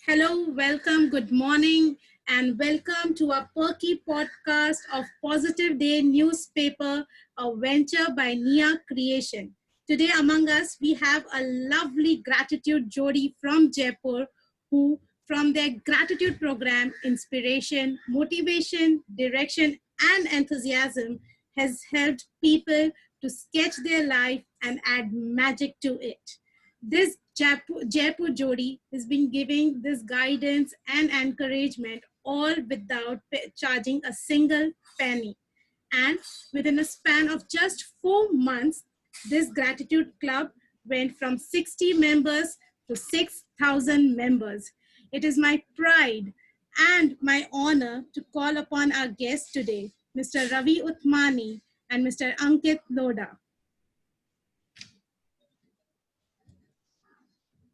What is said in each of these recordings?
Hello, welcome, good morning, and welcome to our Perky podcast of Positive Day Newspaper, a venture by Nia Creation. Today, among us, we have a lovely gratitude Jodi from Jaipur, who, from their gratitude program, inspiration, motivation, direction, and enthusiasm, has helped people to sketch their life and add magic to it. This Jaipur Jodi has been giving this guidance and encouragement all without charging a single penny. And within a span of just 4 months, this gratitude club went from 60 members to 6,000 members. It is my pride and my honor to call upon our guests today, Mr. Ravi Utmani and Mr. Ankit Lodha.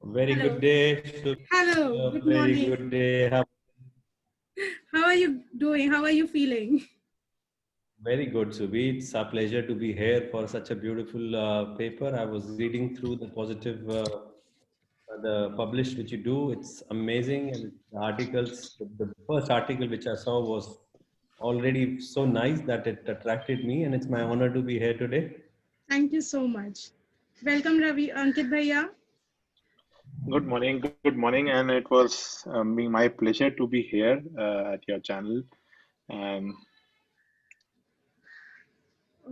Very Hello. good day. Hello. Good Very morning. good day. How are you doing? How are you feeling? Very good, Subi. It's a pleasure to be here for such a beautiful paper. I was reading through the positive, the published which you do. It's amazing, and the articles. The first article which I saw was already so nice that it attracted me, and it's my honor to be here today. Thank you so much. Welcome, Ravi. Ankit Bhaiya. Good morning, and it was my pleasure to be here at your channel. And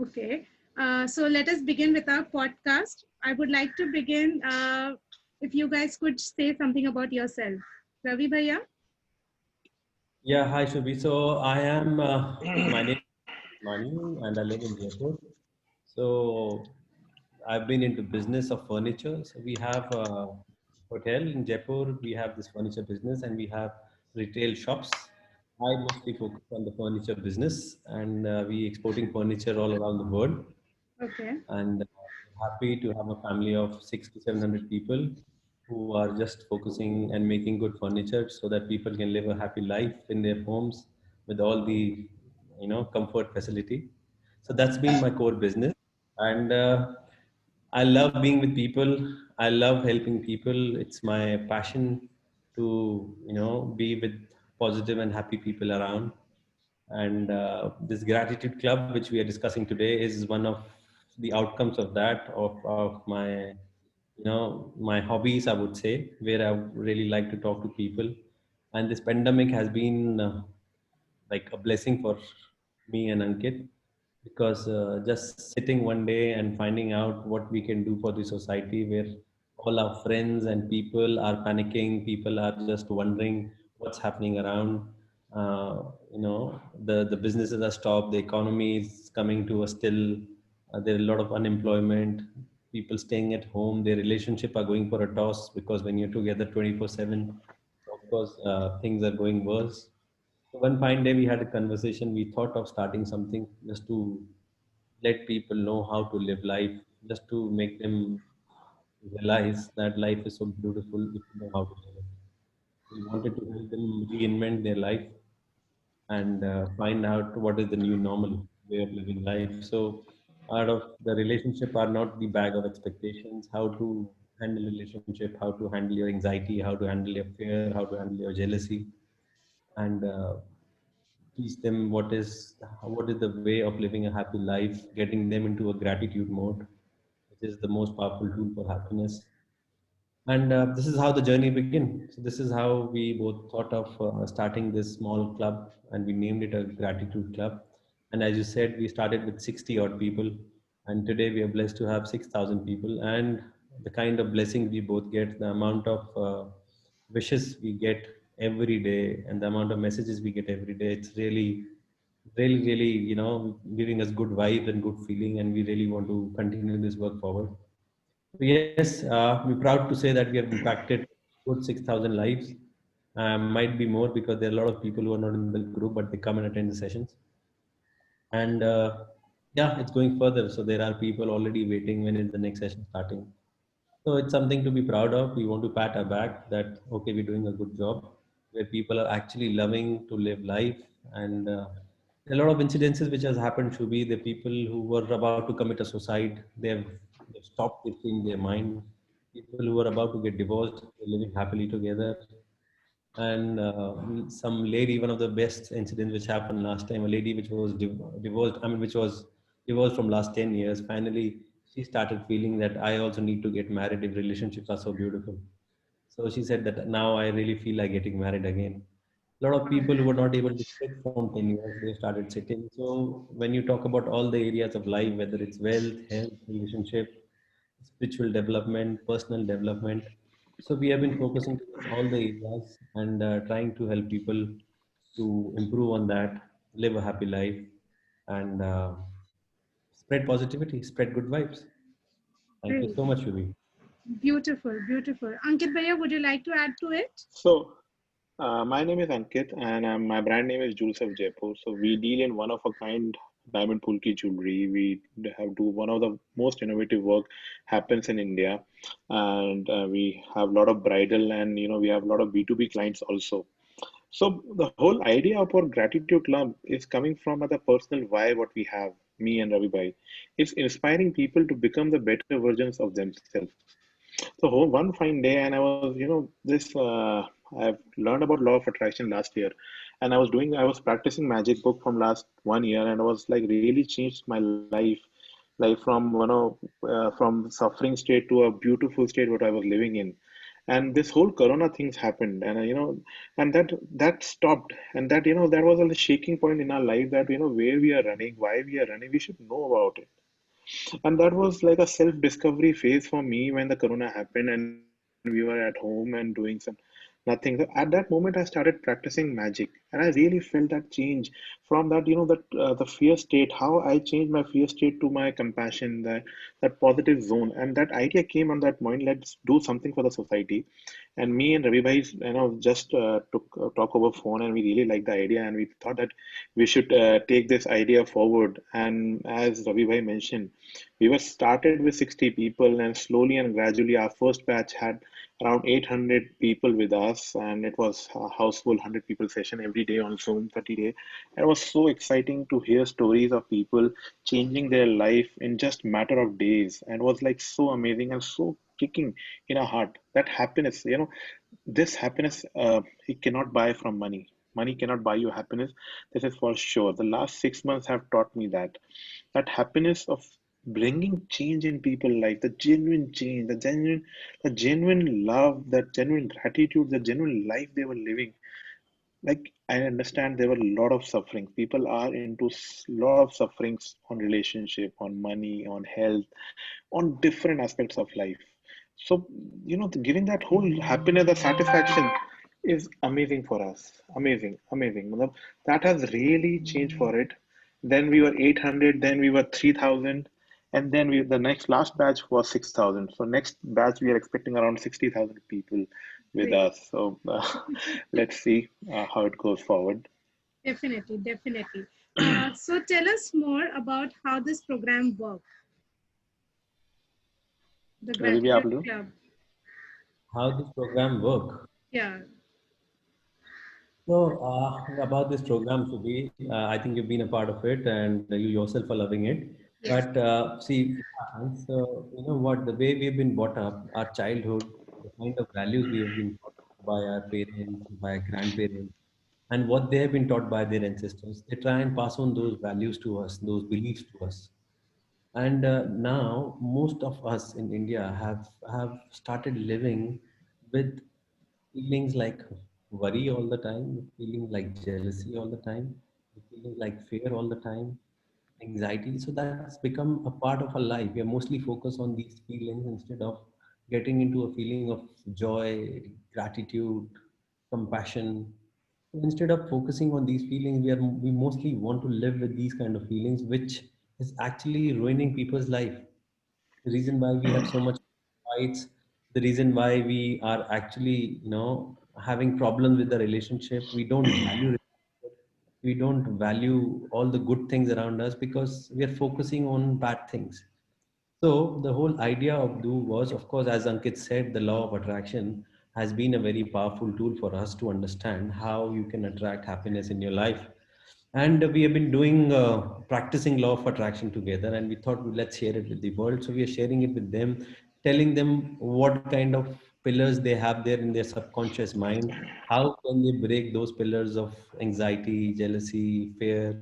Okay. So let us begin with our podcast. I would like to begin if you guys could say something about yourself. Ravi Bhaiya. Yeah, hi Shubhi. So I am, my name is Mani and I live in Jaipur. So I've been into business of furniture. So we have a hotel in Jaipur. We have this furniture business and we have retail shops. I mostly focus on the furniture business and we exporting furniture all around the world. Okay. And happy to have a family of 6 to 700 people who are just focusing and making good furniture so that people can live a happy life in their homes with all the comfort facility. So that's been my core business, and I love being with people. I love helping people. It's my passion to be with positive and happy people around. And this gratitude club, which we are discussing today, is one of the outcomes of that, of my, my hobbies, I would say, where I really like to talk to people. And this pandemic has been like a blessing for me and Ankit because just sitting one day and finding out what we can do for the society where all our friends and people are panicking, people are just wondering what's happening around. The businesses are stopped, the economy is coming to a still. There are a lot of unemployment, people staying at home, their relationship are going for a toss because when you're together 24/7, of course, things are going worse. So one fine day we had a conversation. We thought of starting something just to let people know how to live life, just to make them realize that life is so beautiful if you know how to live it. We wanted to help them reinvent their life and find out what is the new normal way of living life. So, out of the relationship are not the bag of expectations, how to handle relationship, how to handle your anxiety, how to handle your fear, how to handle your jealousy, and teach them what is the way of living a happy life, getting them into a gratitude mode, which is the most powerful tool for happiness. And this is how the journey began. So this is how we both thought of starting this small club, and we named it a gratitude club. And as you said, we started with 60 odd people, and today we are blessed to have 6,000 people. And the kind of blessing we both get, the amount of wishes we get every day, and the amount of messages we get every day, it's really, giving us good vibes and good feeling, and we really want to continue this work forward. So yes, we're proud to say that we have impacted good 6,000 lives. Might be more because there are a lot of people who are not in the group, but they come and attend the sessions. And yeah, it's going further. So there are people already waiting when is the next session starting. So it's something to be proud of. We want to pat our back that, okay, we're doing a good job where people are actually loving to live life. And a lot of incidences which has happened should be the people who were about to commit a suicide, they've stopped, they've changed their mind. People who are about to get divorced, they're living happily together. And some lady, one of the best incidents which happened last time, a lady which was divorced, I mean, which was divorced from last 10 years, finally she started feeling that I also need to get married if relationships are so beautiful. So she said that now I really feel like getting married again. A lot of people who were not able to sit from 10 years, they started sitting. So when you talk about all the areas of life, whether it's wealth, health, relationship, spiritual development, personal development, so we have been focusing towards all the areas and trying to help people to improve on that, live a happy life, and spread positivity, spread good vibes. Thank you Great. so much, Yubi. Beautiful, beautiful. Ankit Bhaiya, would you like to add to it? So, my name is Ankit, and my brand name is Jewels of Jaipur. So, we deal in one of a kind diamond pulki jewelry. We have do one of the most innovative work happens in India, and we have a lot of bridal, and we have a lot of B2B clients also. So, the whole idea of our gratitude club is coming from the personal why what we have, me and Ravi Bhai. It's inspiring people to become the better versions of themselves. So one fine day, and I was, I've learned about law of attraction last year, and I was practicing magic book from last 1 year, and I was like really changed my life, like from from suffering state to a beautiful state what I was living in, and this whole Corona things happened, and and that stopped, and that that was a shaking point in our life that where we are running, why we are running, we should know about it. And that was like a self-discovery phase for me when the corona happened and we were at home and doing some nothing. So at that moment, I started practicing magic, and I really felt that change from that, the fear state, how I changed my fear state to my compassion, that positive zone. And that idea came on that point, let's do something for the society. And me and Ravi Bhai, just took talk over phone, and we really liked the idea, and we thought that we should take this idea forward. And as Ravi Bhai mentioned, we were started with 60 people, and slowly and gradually, our first batch had around 800 people with us, and it was a houseful 100 people session every day on Zoom, 30 days. It was so exciting to hear stories of people changing their life in just matter of days, and it was like so amazing and so kicking in our heart. That happiness, this happiness, it cannot buy from money. Money cannot buy you happiness. This is for sure. The last 6 months have taught me that happiness of bringing change in people's life, the genuine change, the genuine love, the genuine gratitude, the genuine life they were living. Like, I understand there were a lot of suffering. People are into lot of sufferings on relationship, on money, on health, on different aspects of life. So, giving that whole happiness, the satisfaction is amazing for us. Amazing, amazing. Matlab, that has really changed for it. Then we were 800, then we were 3,000, and then the next last batch was 6,000. So next batch we are expecting around 60,000 people with Great. us. So let's see how it goes forward. Definitely, definitely. So tell us more about how this program works, the Ravi, bhai, Gratitude aap lo. Club. How this program work? Yeah, So, about this program, Subi, I think you've been a part of it and you yourself are loving it. yes, But see, what happens, you know what, the way we've been brought up, our childhood, the kind of values we have been taught by our parents, by our grandparents, and what they have been taught by their ancestors, they try and pass on those values to us, those beliefs to us. And now, most of us in India have started living with feelings like worry all the time, feeling like jealousy all the time, feeling like fear all the time, anxiety. So that's become a part of our life. We are mostly focused on these feelings instead of getting into a feeling of joy, gratitude, compassion. So instead of focusing on these feelings, we mostly want to live with these kind of feelings, which is actually ruining people's life. The reason why we have so much fights, the reason why we are actually, having problems with the relationship. We don't value relationship. We don't value all the good things around us because we are focusing on bad things. So the whole idea of do was, of course, as Ankit said, the law of attraction has been a very powerful tool for us to understand how you can attract happiness in your life. And we have been doing practicing law of attraction together, and we thought let's share it with the world. So we are sharing it with them, telling them what kind of pillars they have there in their subconscious mind, how can they break those pillars of anxiety, jealousy, fear,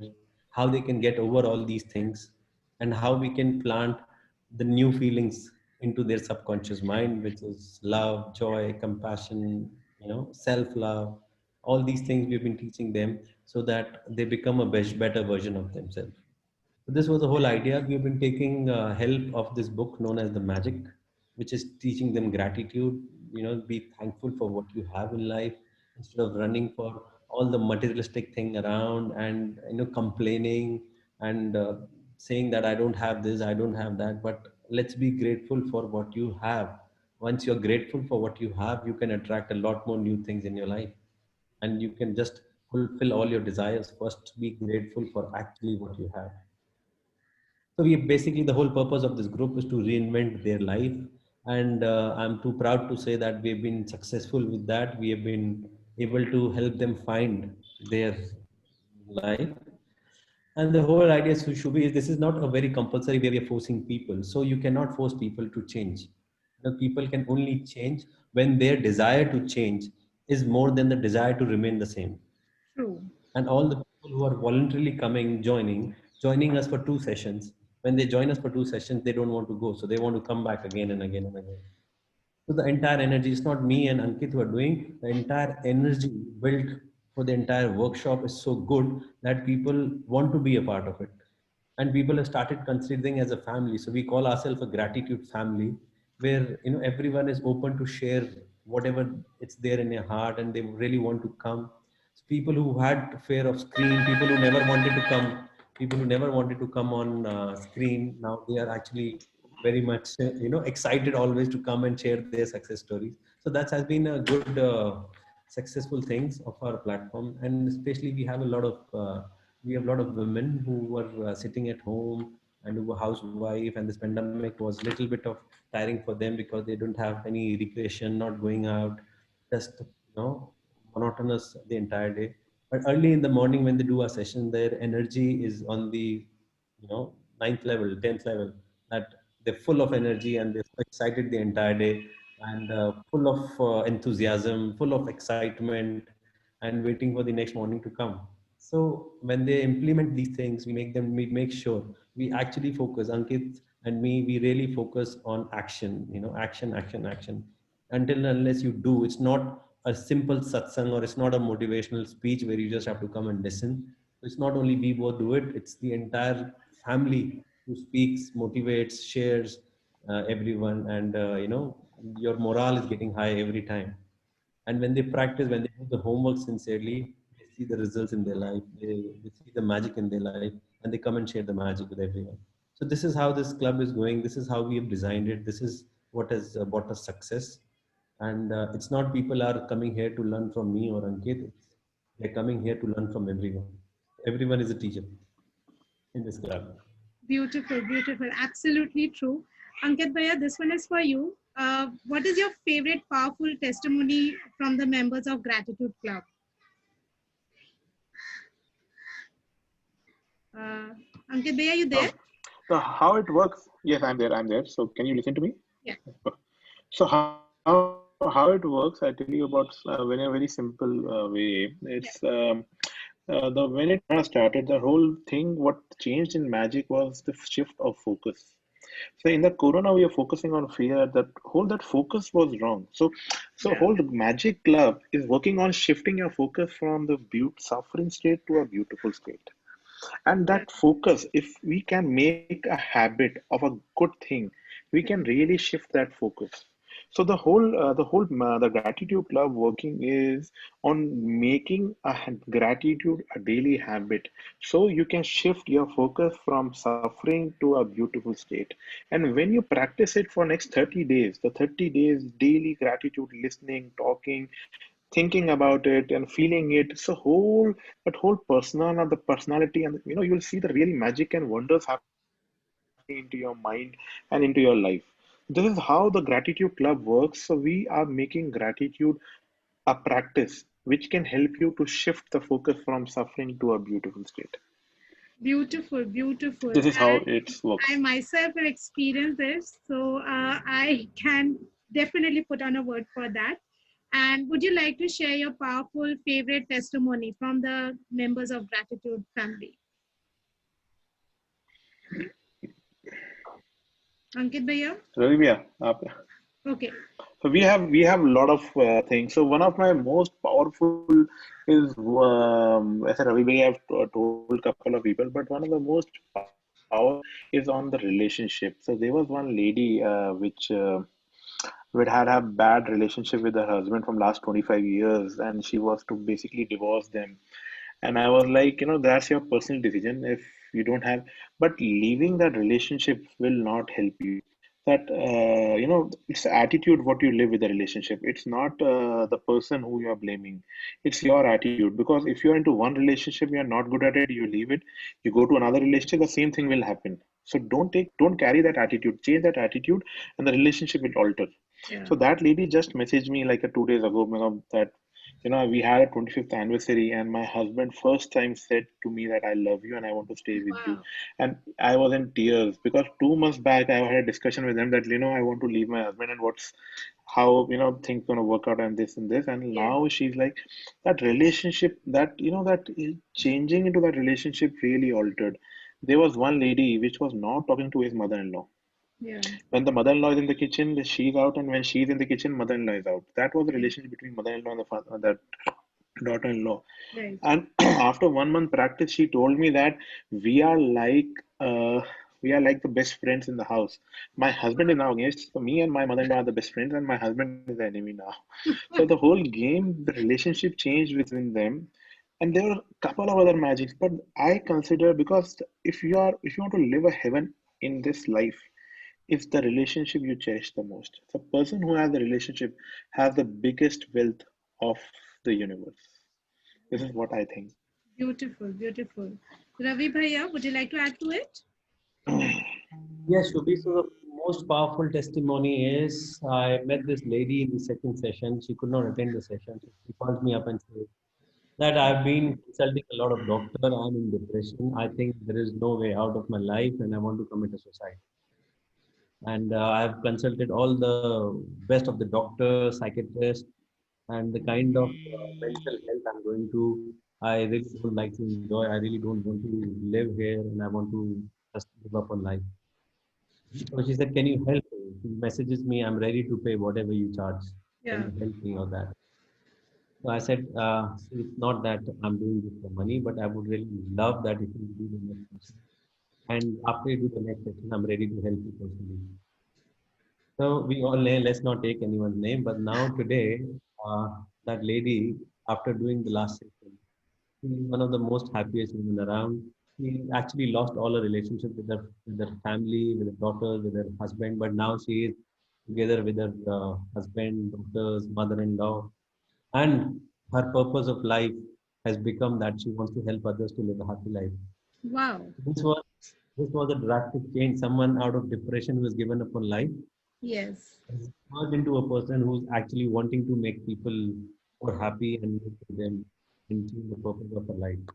how they can get over all these things, and how we can plant the new feelings into their subconscious mind, which is love, joy, compassion, self-love. All these things we've been teaching them so that they become a better version of themselves. So this was the whole idea. We've been taking help of this book known as The Magic, which is teaching them gratitude. Be thankful for what you have in life instead of running for all the materialistic thing around and complaining and saying that I don't have this, I don't have that. But let's be grateful for what you have. Once you're grateful for what you have, you can attract a lot more new things in your life, and you can just fulfill all your desires. First, be grateful for actually what you have. So we basically, the whole purpose of this group is to reinvent their life, and I'm too proud to say that we've been successful with that. We have been able to help them find their life, and the whole idea should be, this is not a very compulsory way we are forcing people. So you cannot force people to change. People can only change when their desire to change is more than the desire to remain the same. True. And all the people who are voluntarily joining us for 2 sessions, when they join us for 2 sessions, they don't want to go, so they want to come back again and again and again. So the entire energy, it's not me and Ankit who are doing, the entire energy built for the entire workshop is so good that people want to be a part of it, and people have started considering as a family. So we call ourselves a gratitude family, where everyone is open to share whatever it's there in their heart, and they really want to come. So people who had fear of screen, people who never wanted to come, people who never wanted to come on screen, now they are actually very much excited always to come and share their success stories. So that has been a good successful things of our platform. And especially we have a lot of women who were sitting at home and who were housewife, and this pandemic was a little bit of tiring for them because they don't have any recreation, not going out, just monotonous the entire day. But early in the morning when they do a session, their energy is on the ninth level, 10th level, that they're full of energy and they're so excited the entire day, and full of enthusiasm, full of excitement, and waiting for the next morning to come. So when they implement these things, we make sure we actually focus. Ankit and me, we really focus on action. Action, action, action. Until and unless you do, it's not a simple satsang, or it's not a motivational speech where you just have to come and listen. It's not only we both do it; it's the entire family who speaks, motivates, shares, everyone, and your morale is getting high every time. And when they practice, when they do the homework sincerely, they see the results in their life. They see the magic in their life, and they come and share the magic with everyone. So this is how this club is going. This is how we have designed it. This is what has brought us success. And it's not people are coming here to learn from me or Ankit. They're coming here to learn from everyone. Everyone is a teacher in this club. Beautiful, beautiful. Absolutely true. Ankit Bhaiya, this one is for you. What is your favorite powerful testimony from the members of Gratitude Club? Uh, Ankit Bhaiya, you there? Um, so how it works? Yes, I'm there. So can you listen to me? Yeah. So how it works? I tell you about in a very simple way. It's Yeah. the when it Corona started, the whole thing what changed in magic was the shift of focus. So in the Corona, we are focusing on fear. That focus was wrong. So Yeah. whole Magic Club is working on shifting your focus from the suffering state to a beautiful state. And Yeah. that focus, if we can make a habit of a good thing, we can really shift that focus. So the gratitude club working is on making gratitude a daily habit, so you can shift your focus from suffering to a beautiful state. And when you practice it for next 30 days, the 30 days daily gratitude, listening, talking, thinking about it and feeling it, so whole that whole persona, the personality, and you'll see the really magic and wonders happening into your mind and into your life. This is how the gratitude club works. So we are making gratitude a practice which can help you to shift the focus from suffering to a beautiful state. Beautiful, beautiful. This is how And it works. I myself have experienced this, so I can definitely put on a word for that. And would you like to share your powerful favorite testimony from the members of Gratitude family? Ankit Bhaiya? Ravi bhaiya, Okay. so we have a lot of things. So one of my most powerful is, as Ravi bhaiya have told a couple of people, but one of the most powerful is on the relationship. So there was one lady which had a bad relationship with her husband from last 25 years, and she was to basically divorce them. And I was like, that's your personal decision if you don't have, but leaving that relationship will not help you. That, it's the attitude what you live with the relationship. It's not the person who you are blaming. It's your attitude. Because if you're into one relationship, you're not good at it, you leave it, you go to another relationship, the same thing will happen. So don't carry that attitude. Change that attitude, and the relationship will alter. Yeah. So that lady just messaged me like 2 days ago, that we had a 25th anniversary, and my husband first time said to me that I love you and I want to stay with you. Wow. And I was in tears because 2 months back I had a discussion with him that I want to leave my husband, and what's how things gonna work out, and this and this. And Yes. now she's like, that relationship, that changing into that relationship really altered. There was one lady which was not talking to his mother-in-law. Yeah. When the mother-in-law is in the kitchen, she's out, and when she's in the kitchen, mother-in-law is out. That was the Right. relationship between mother-in-law and the father, that daughter-in-law. Right. And after 1 month practice, she told me that we are like uh, we are like the best friends in the house. My husband is now against, so me and my mother-in-law are the best friends, and my husband is the enemy now. So the whole game, the relationship changed between them, and there were a couple of other magics. But I consider, because if you want to live a heaven in this life, it's the relationship you cherish the most. The person who has the relationship has the biggest wealth of the universe. This is what I think. Beautiful. Beautiful. Ravi Bhaiya, would you like to add to it? Yes, Shubhi. So the most powerful testimony is I met this lady in the second session. She could not attend the session. So she called me up and said that I've been consulting a lot of doctors. I'm in depression. I think there is no way out of my life, and I want to commit a suicide. And I've consulted all the best of the doctors, psychiatrists, and the kind of mental health I'm going to. I really don't like to enjoy. I really don't want to live here, and I want to just give up on life. So she said, "Can you help me?" She messages me, "I'm ready to pay whatever you charge. Can Yeah. you help me or that?" So I said, "See, it's not that I'm doing this for money, but I would really love that if you do the next session. And after you do the next session, I'm ready to help you personally." So we all name, let's not take anyone's name, but now today, uh, that lady, after doing the last session, she is one of the most happiest women around. She actually lost all her relationship with her family, with her daughters, with her husband, but now she is together with her husband, daughters, mother-in-law, and her purpose of life has become that she wants to help others to live a happy life. Wow. This was this was a drastic change. Someone out of depression who has given up on life Yes. has turned into a person who's actually wanting to make people more happy and live with them and choose the purpose of her life. So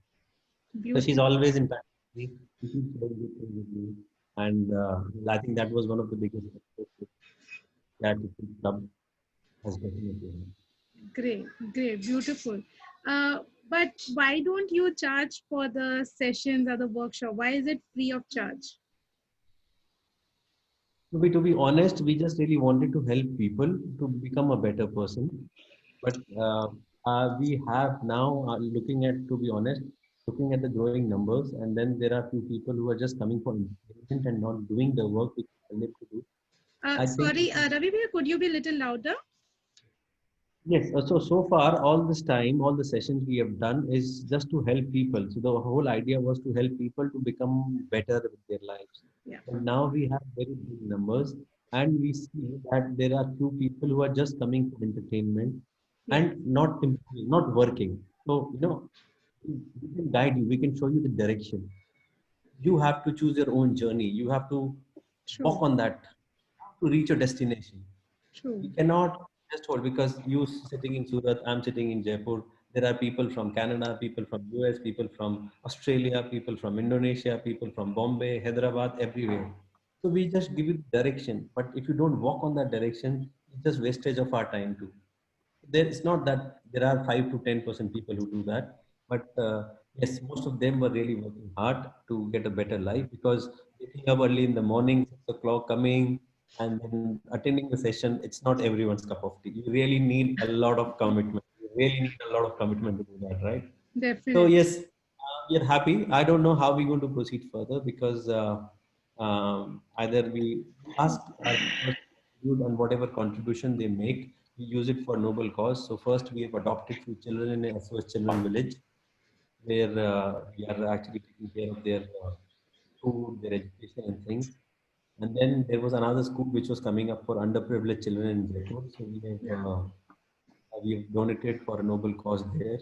she's Beautiful. always in touch with me. She keeps sharing good things with me. And I think that was one of the biggest successes that the club has definitely had. Great. Great. Beautiful. Uh, but why don't you charge for the sessions or the workshop? Why is it free of charge? To be honest, we just really wanted to help people to become a better person. But we have now looking at, to be honest, looking at the growing numbers, and then there are few people who are just coming for entertainment and not doing the work which we need to do. I think Sorry, Ravi, Bhaiya, could you be a little louder? yes. So far, all this time, all the sessions we have done is just to help people. So the whole idea was to help people to become better with their lives. Yeah. But now we have very big numbers, and we see that there are few people who are just coming for entertainment Yeah. and not improving, not working. So we can guide you. We can show you the direction. You have to choose your own journey. You have to True. walk on that to reach your destination. We True. cannot just hold because you sitting in Surat, I'm sitting in Jaipur. There are people from Canada, people from US, people from Australia, people from Indonesia, people from Bombay, Hyderabad, everywhere. So we just give you direction. But if you don't walk on that direction, It's just wastage of our time too. There it's not that there are 5 to 10% people who do that, but yes, most of them were really working hard to get a better life, because waking up early in the morning, 6 o'clock, coming and then attending the session, it's not everyone's cup of tea. You really need a lot of commitment. You really need a lot of commitment to do that, right? So Definitely. yes, we are happy. I don't know how we're going to proceed further, because either we ask our members to contribute, and whatever contribution they make, we use it for noble cause. So first, we have adopted few children in a SOS Children Village, where we are actually taking care of their food, their education, and things. And then there was another school which was coming up for underprivileged children in Jaipur. So Yeah. we have donated for a noble cause there,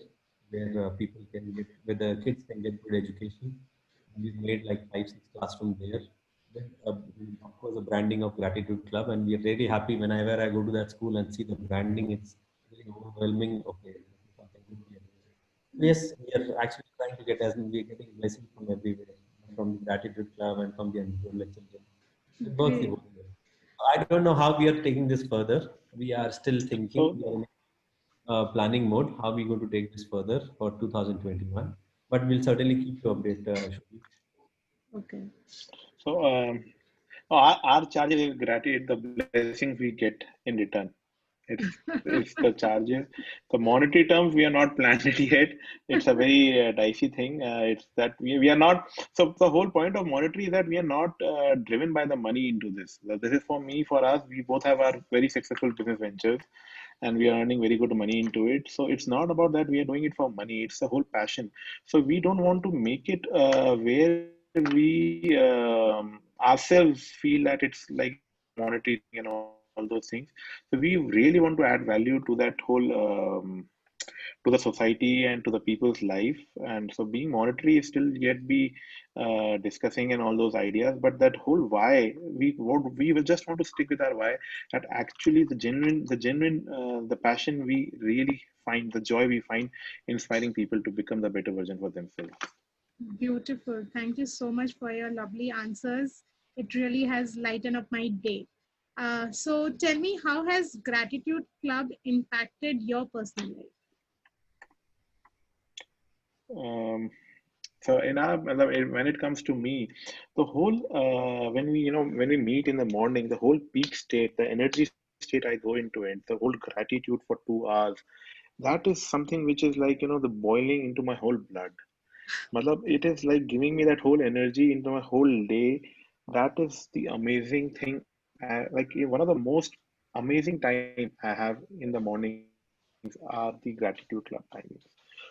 where people can get, where the kids can get good education. We've made like 5, 6 classrooms there. Then, of course, the branding of Gratitude Club, and we are really happy whenever I go to that school and see the branding. It's really overwhelming. Okay, this is something good we are doing. Yes, we are actually trying to get, as we are getting blessings from everywhere, from the Gratitude Club and from the underprivileged children. It works the Great. whole way. I don't know how we are taking this further. We are still thinking. So, We are in planning mode. How we going to take this further for 2021? But we'll certainly keep you updated. Shruti. Okay. so, our charges is gratitude, the blessings we get in return. It's the charges. The monetary terms we are not planned it yet. It's a very dicey thing. It's that we are not. So the whole point of monetary is that we are not driven by the money into this. This is for me, for us. We both have our very successful business ventures, and we are earning very good money into it. So it's not about that we are doing it for money. It's the whole passion. So we don't want to make it where we ourselves feel that it's like a monetary thing and all those things. So we really want to add value to that whole to the society and to the people's life. And so being monetary is still yet be discussing and all those ideas, but that whole why, we will just want to stick with our why, that actually the passion we really find, the joy we find inspiring people to become the better version for themselves. Beautiful. Thank you so much for your lovely answers. It really has lightened up my day. So tell me, how has Gratitude Club impacted your personal life? um, so in our when it comes to me, the whole when we when we meet in the morning, the whole peak state, the energy state I go into it, the whole gratitude for 2 hours, that is something which is like the boiling into my whole blood. Matlab, it is like giving me that whole energy into my whole day. That is the amazing thing. Like one of the most amazing time I have in the mornings are the gratitude club timings.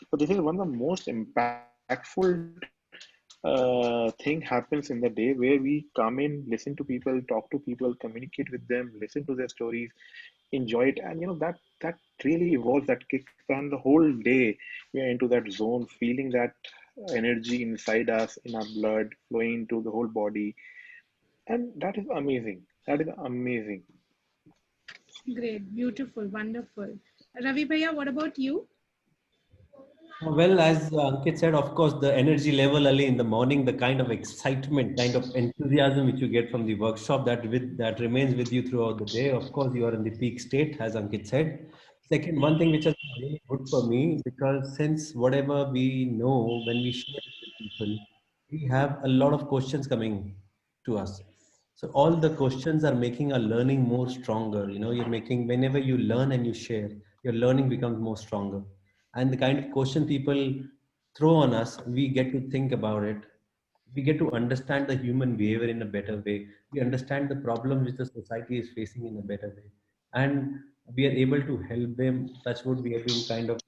So this is one of the most impactful thing happens in the day, where we come in, listen to people, talk to people, communicate with them, listen to their stories, enjoy it, and that really evolves, that kickstarts the whole day. We are into that zone, feeling that energy inside us, in our blood, flowing into the whole body, and that is amazing. That is amazing. Great, beautiful, wonderful. Ravi Bhaiya, what about you? Well, as Ankit said, of course, the energy level early in the morning, the kind of excitement, kind of enthusiasm which you get from the workshop, that remains with you throughout the day. Of course, you are in the peak state, as Ankit said. Second, one thing which has been really good for me, because since whatever we know, when we share it with people, we have a lot of questions coming to us. So all the questions are making our learning more stronger. You're making, whenever you learn and you share, your learning becomes more stronger. And the kind of question people throw on us, we get to think about it. We get to understand the human behavior in a better way. We understand the problems which the society is facing in a better way. And we are able to help them. Touch wood, we have been kind of,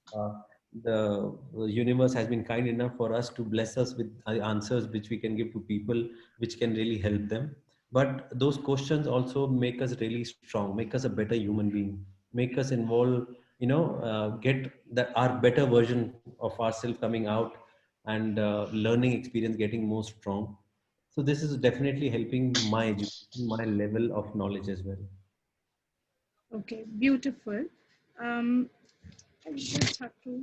the universe has been kind enough for us to bless us with answers which we can give to people, which can really help them. But those questions also make us really strong, make us a better human being, make us involve, get our better version of ourselves coming out, and learning experience getting more strong. So this is definitely helping my education, my level of knowledge as well. Okay, beautiful. Um, I just have to